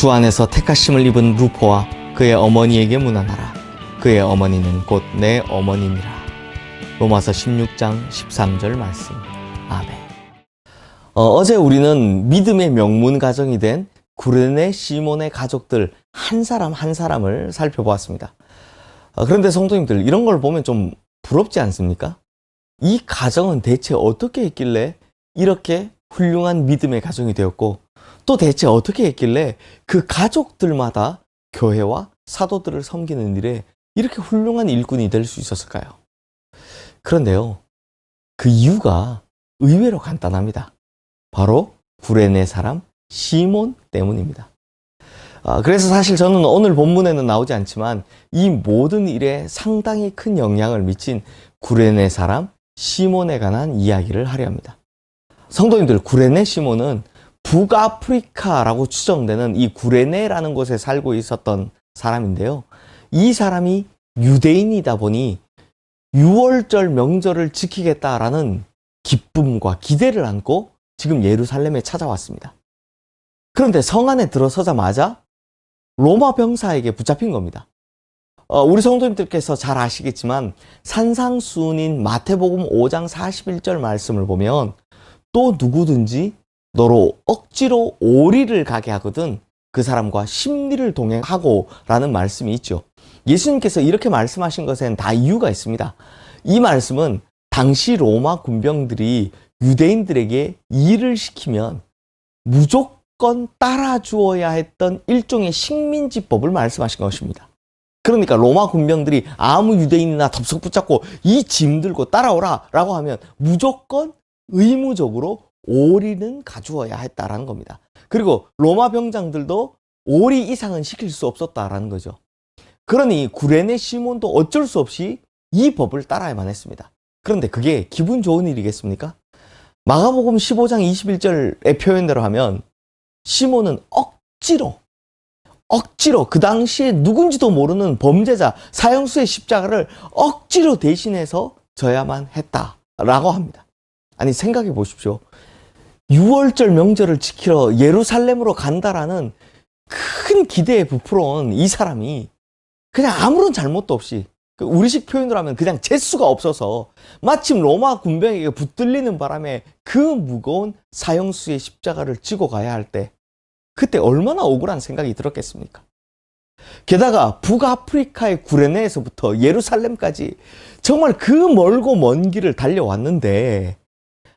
주 안에서 택하심을 입은 루포와 그의 어머니에게 문안하라. 그의 어머니는 곧 내 어머니니라. 로마서 16장 13절 말씀. 아멘. 어제 우리는 믿음의 명문 가정이 된 구레네 시몬의 가족들 한 사람 한 사람을 살펴보았습니다. 그런데 성도님들, 이런 걸 보면 좀 부럽지 않습니까? 이 가정은 대체 어떻게 했길래 이렇게 훌륭한 믿음의 가정이 되었고, 또 대체 어떻게 했길래 그 가족들마다 교회와 사도들을 섬기는 일에 이렇게 훌륭한 일꾼이 될 수 있었을까요? 그런데요, 그 이유가 의외로 간단합니다. 바로 구레네 사람 시몬 때문입니다. 그래서 사실 저는 오늘 본문에는 나오지 않지만 이 모든 일에 상당히 큰 영향을 미친 구레네 사람 시몬에 관한 이야기를 하려 합니다. 성도님들, 구레네 시몬은 북아프리카라고 추정되는 이 구레네라는 곳에 살고 있었던 사람인데요. 이 사람이 유대인이다 보니 유월절 명절을 지키겠다라는 기쁨과 기대를 안고 지금 예루살렘에 찾아왔습니다. 그런데 성 안에 들어서자마자 로마 병사에게 붙잡힌 겁니다. 우리 성도님들께서 잘 아시겠지만 산상수훈인 마태복음 5장 41절 말씀을 보면 또 누구든지 너로 억지로 오리를 가게 하거든 그 사람과 십리를 동행하고 라는 말씀이 있죠. 예수님께서 이렇게 말씀하신 것에는 다 이유가 있습니다. 이 말씀은 당시 로마 군병들이 유대인들에게 일을 시키면 무조건 따라 주어야 했던 일종의 식민지법을 말씀하신 것입니다. 그러니까 로마 군병들이 아무 유대인이나 덥석 붙잡고 이 짐 들고 따라오라 라고 하면 무조건 의무적으로 오리는 가주어야 했다라는 겁니다. 그리고 로마 병장들도 오리 이상은 시킬 수 없었다라는 거죠. 그러니 구레네 시몬도 어쩔 수 없이 이 법을 따라야만 했습니다. 그런데 그게 기분 좋은 일이겠습니까? 마가복음 15장 21절의 표현대로 하면 시몬은 억지로 그 당시에 누군지도 모르는 범죄자 사형수의 십자가를 억지로 대신해서 져야만 했다라고 합니다. 아니, 생각해 보십시오. 6월절 명절을 지키러 예루살렘으로 간다라는 큰 기대에 부풀어온 이 사람이 그냥 아무런 잘못도 없이, 우리식 표현으로 하면 그냥 재수가 없어서 마침 로마 군병에게 붙들리는 바람에 그 무거운 사형수의 십자가를 지고 가야 할 때 그때 얼마나 억울한 생각이 들었겠습니까? 게다가 북아프리카의 구레네에서부터 예루살렘까지 정말 그 멀고 먼 길을 달려왔는데,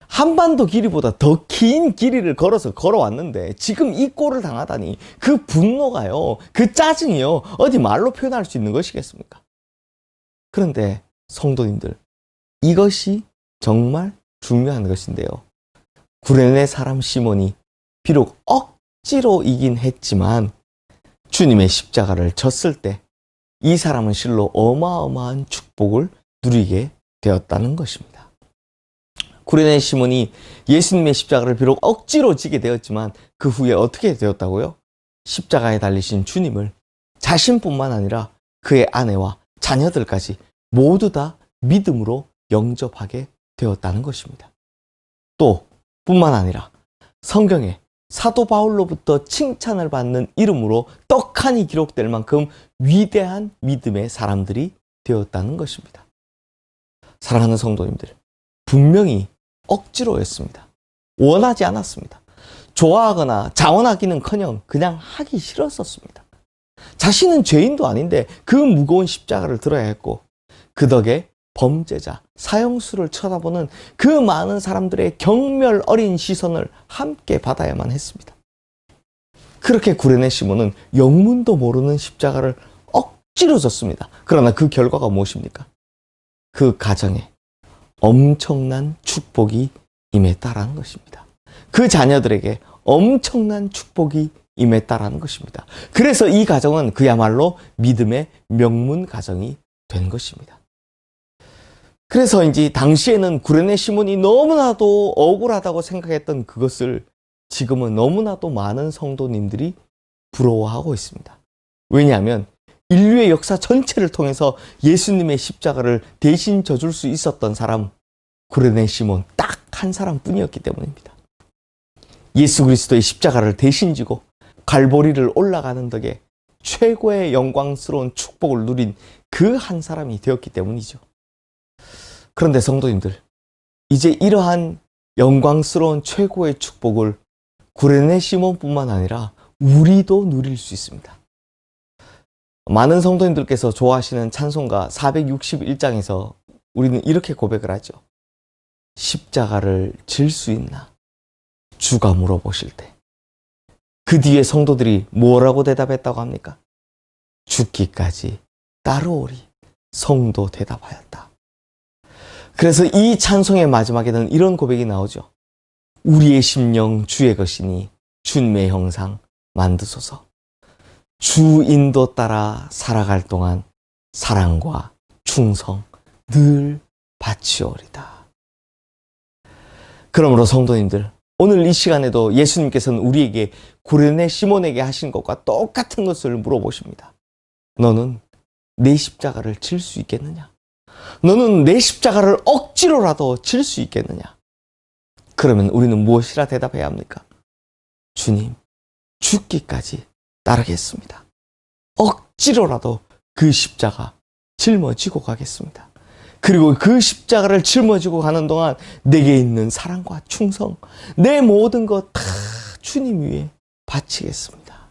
한반도 길이보다 더 긴 길이를 걸어왔는데 지금 이 꼴을 당하다니 그 분노가요, 그 짜증이요, 어디 말로 표현할 수 있는 것이겠습니까? 그런데 성도님들, 이것이 정말 중요한 것인데요. 구레네 사람 시몬이 비록 억지로 이긴 했지만 주님의 십자가를 졌을 때 이 사람은 실로 어마어마한 축복을 누리게 되었다는 것입니다. 구레네 시몬이 예수님의 십자가를 비록 억지로 지게 되었지만 그 후에 어떻게 되었다고요? 십자가에 달리신 주님을 자신뿐만 아니라 그의 아내와 자녀들까지 모두 다 믿음으로 영접하게 되었다는 것입니다. 또 뿐만 아니라 성경에 사도 바울로부터 칭찬을 받는 이름으로 떡하니 기록될 만큼 위대한 믿음의 사람들이 되었다는 것입니다. 사랑하는 성도님들, 분명히 억지로였습니다. 원하지 않았습니다. 좋아하거나 자원하기는커녕 그냥 하기 싫었었습니다. 자신은 죄인도 아닌데 그 무거운 십자가를 들어야 했고, 그 덕에 범죄자, 사형수를 쳐다보는 그 많은 사람들의 경멸 어린 시선을 함께 받아야만 했습니다. 그렇게 구레네 시몬은 영문도 모르는 십자가를 억지로 졌습니다. 그러나 그 결과가 무엇입니까? 그 가정에 엄청난 축복이 임했다라는 것입니다. 그 자녀들에게 엄청난 축복이 임했다라는 것입니다. 그래서 이 가정은 그야말로 믿음의 명문 가정이 된 것입니다. 그래서인지 당시에는 구레네 시몬이 너무나도 억울하다고 생각했던 그것을 지금은 너무나도 많은 성도님들이 부러워하고 있습니다. 왜냐하면 인류의 역사 전체를 통해서 예수님의 십자가를 대신 져줄 수 있었던 사람, 구레네 시몬 딱 한 사람뿐이었기 때문입니다. 예수 그리스도의 십자가를 대신 지고 갈보리를 올라가는 덕에 최고의 영광스러운 축복을 누린 그 한 사람이 되었기 때문이죠. 그런데 성도님들, 이제 이러한 영광스러운 최고의 축복을 구레네 시몬뿐만 아니라 우리도 누릴 수 있습니다. 많은 성도님들께서 좋아하시는 찬송가 461장에서 우리는 이렇게 고백을 하죠. 십자가를 질 수 있나? 주가 물어보실 때. 그 뒤에 성도들이 뭐라고 대답했다고 합니까? 죽기까지 따르오리. 성도 대답하였다. 그래서 이 찬송의 마지막에는 이런 고백이 나오죠. 우리의 심령 주의 것이니 주님의 형상 만드소서. 주 인도 따라 살아갈 동안 사랑과 충성 늘 바치오리다. 그러므로 성도님들, 오늘 이 시간에도 예수님께서는 우리에게 구레네 시몬에게 하신 것과 똑같은 것을 물어보십니다. 너는 내 십자가를 질 수 있겠느냐? 너는 내 십자가를 억지로라도 질 수 있겠느냐? 그러면 우리는 무엇이라 대답해야 합니까? 주님, 죽기까지 따르겠습니다. 억지로라도 그 십자가 짊어지고 가겠습니다. 그리고 그 십자가를 짊어지고 가는 동안 내게 있는 사랑과 충성, 내 모든 것 다 주님 위에 바치겠습니다.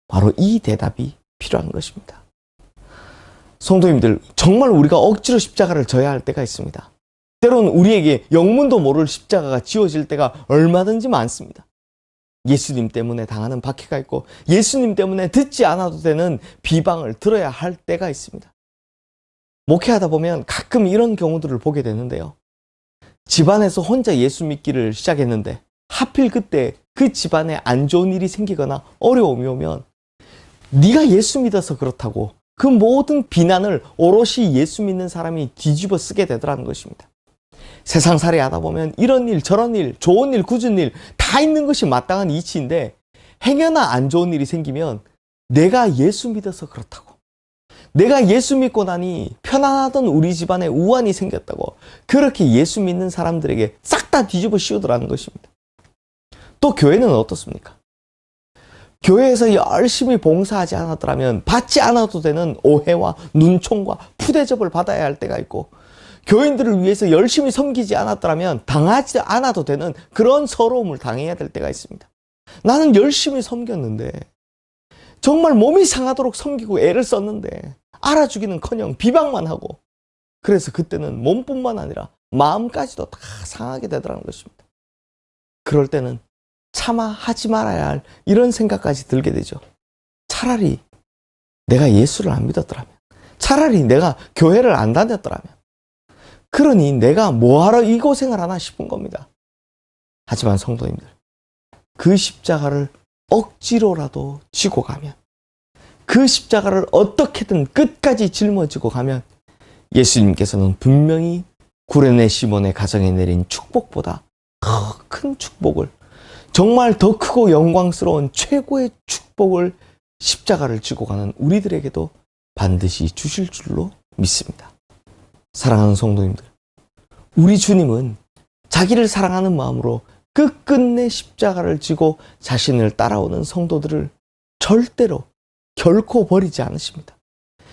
바로 이 대답이 필요한 것입니다. 성도님들, 정말 우리가 억지로 십자가를 져야 할 때가 있습니다. 때로는 우리에게 영문도 모를 십자가가 지어질 때가 얼마든지 많습니다. 예수님 때문에 당하는 박해가 있고 예수님 때문에 듣지 않아도 되는 비방을 들어야 할 때가 있습니다. 목회하다 보면 가끔 이런 경우들을 보게 되는데요. 집안에서 혼자 예수 믿기를 시작했는데 하필 그때 그 집안에 안 좋은 일이 생기거나 어려움이 오면 네가 예수 믿어서 그렇다고 그 모든 비난을 오롯이 예수 믿는 사람이 뒤집어 쓰게 되더라는 것입니다. 세상살이 하다 보면 이런 일 저런 일 좋은 일 굳은 일 다 있는 것이 마땅한 이치인데 행여나 안 좋은 일이 생기면 내가 예수 믿어서 그렇다고, 내가 예수 믿고 나니 편안하던 우리 집안에 우환이 생겼다고 그렇게 예수 믿는 사람들에게 싹 다 뒤집어 씌우더라는 것입니다. 또 교회는 어떻습니까? 교회에서 열심히 봉사하지 않았더라면 받지 않아도 되는 오해와 눈총과 푸대접을 받아야 할 때가 있고, 교인들을 위해서 열심히 섬기지 않았더라면 당하지 않아도 되는 그런 서러움을 당해야 될 때가 있습니다. 나는 열심히 섬겼는데, 정말 몸이 상하도록 섬기고 애를 썼는데 알아주기는커녕 비방만 하고, 그래서 그때는 몸뿐만 아니라 마음까지도 다 상하게 되더라는 것입니다. 그럴 때는 차마 하지 말아야 할 이런 생각까지 들게 되죠. 차라리 내가 예수를 안 믿었더라면, 차라리 내가 교회를 안 다녔더라면, 그러니 내가 뭐하러 이 고생을 하나 싶은 겁니다. 하지만 성도님들, 그 십자가를 억지로라도 지고 가면, 그 십자가를 어떻게든 끝까지 짊어지고 가면 예수님께서는 분명히 구레네 시몬의 가정에 내린 축복보다 더 큰 축복을, 정말 더 크고 영광스러운 최고의 축복을 십자가를 지고 가는 우리들에게도 반드시 주실 줄로 믿습니다. 사랑하는 성도님들, 우리 주님은 자기를 사랑하는 마음으로 끝끝내 십자가를 지고 자신을 따라오는 성도들을 절대로 결코 버리지 않으십니다.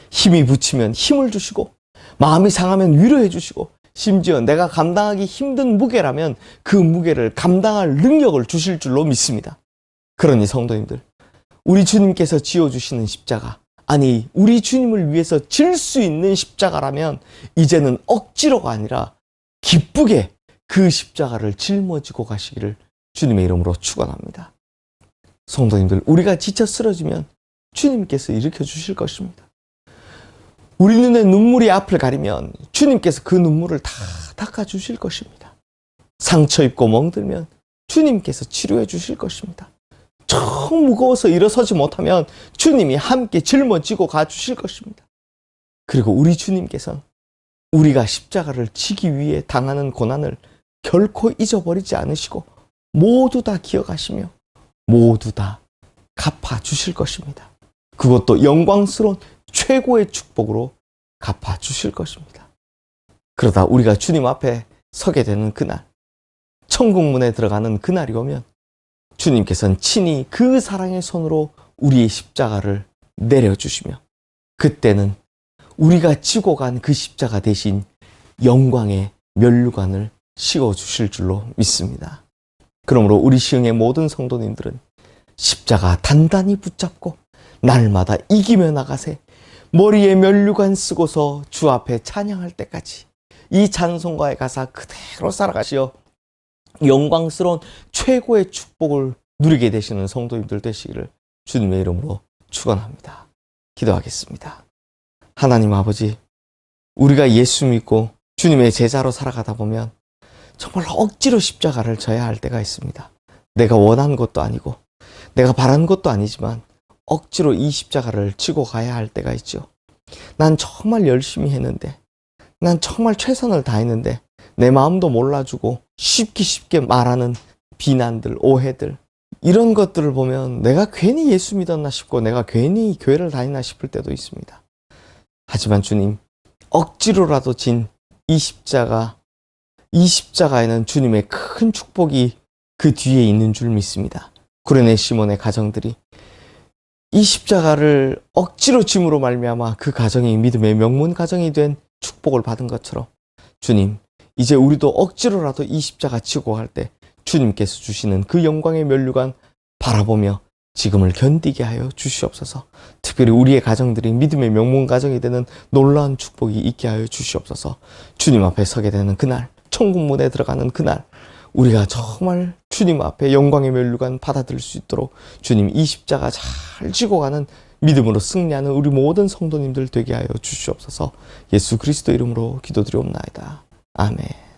힘이 붙이면 힘을 주시고, 마음이 상하면 위로해 주시고, 심지어 내가 감당하기 힘든 무게라면 그 무게를 감당할 능력을 주실 줄로 믿습니다. 그러니 성도님들, 우리 주님께서 지어주시는 십자가, 아니 우리 주님을 위해서 질 수 있는 십자가라면 이제는 억지로가 아니라 기쁘게 그 십자가를 짊어지고 가시기를 주님의 이름으로 축원합니다. 성도님들, 우리가 지쳐 쓰러지면 주님께서 일으켜 주실 것입니다. 우리 눈에 눈물이 앞을 가리면 주님께서 그 눈물을 다 닦아 주실 것입니다. 상처 입고 멍들면 주님께서 치료해 주실 것입니다. 정 무거워서 일어서지 못하면 주님이 함께 짊어지고 가 주실 것입니다. 그리고 우리 주님께서는 우리가 십자가를 지기 위해 당하는 고난을 결코 잊어버리지 않으시고 모두 다 기억하시며 모두 다 갚아 주실 것입니다. 그것도 영광스러운 최고의 축복으로 갚아 주실 것입니다. 그러다 우리가 주님 앞에 서게 되는 그날, 천국문에 들어가는 그날이 오면 주님께서는 친히 그 사랑의 손으로 우리의 십자가를 내려주시며 그때는 우리가 지고 간 그 십자가 대신 영광의 면류관을 씌워주실 줄로 믿습니다. 그러므로 우리 시흥의 모든 성도님들은 십자가 단단히 붙잡고 날마다 이기며 나가세. 머리에 면류관 쓰고서 주 앞에 찬양할 때까지 이 찬송가의 가사 그대로 살아가시어 영광스러운 최고의 축복을 누리게 되시는 성도님들 되시기를 주님의 이름으로 축원합니다. 기도하겠습니다. 하나님 아버지, 우리가 예수 믿고 주님의 제자로 살아가다 보면 정말 억지로 십자가를 져야 할 때가 있습니다. 내가 원한 것도 아니고 내가 바란 것도 아니지만 억지로 이 십자가를 지고 가야 할 때가 있죠. 난 정말 열심히 했는데, 난 정말 최선을 다했는데 내 마음도 몰라주고 쉽게 말하는 비난들, 오해들, 이런 것들을 보면 내가 괜히 예수 믿었나 싶고 내가 괜히 교회를 다니나 싶을 때도 있습니다. 하지만 주님, 억지로라도 진 이 십자가에는 주님의 큰 축복이 그 뒤에 있는 줄 믿습니다. 구레네 시몬의 가정들이 이 십자가를 억지로 짐으로 말미암아 그 가정이 믿음의 명문 가정이 된 축복을 받은 것처럼 주님, 이제 우리도 억지로라도 이 십자가 지고 갈 때 주님께서 주시는 그 영광의 면류관 바라보며 지금을 견디게 하여 주시옵소서. 특별히 우리의 가정들이 믿음의 명문 가정이 되는 놀라운 축복이 있게 하여 주시옵소서. 주님 앞에 서게 되는 그날, 천국문에 들어가는 그날, 우리가 정말 주님 앞에 영광의 면류관 받아들일 수 있도록 주님 이 십자가 잘 지고 가는 믿음으로 승리하는 우리 모든 성도님들 되게 하여 주시옵소서. 예수 그리스도 이름으로 기도드리옵나이다. 아멘.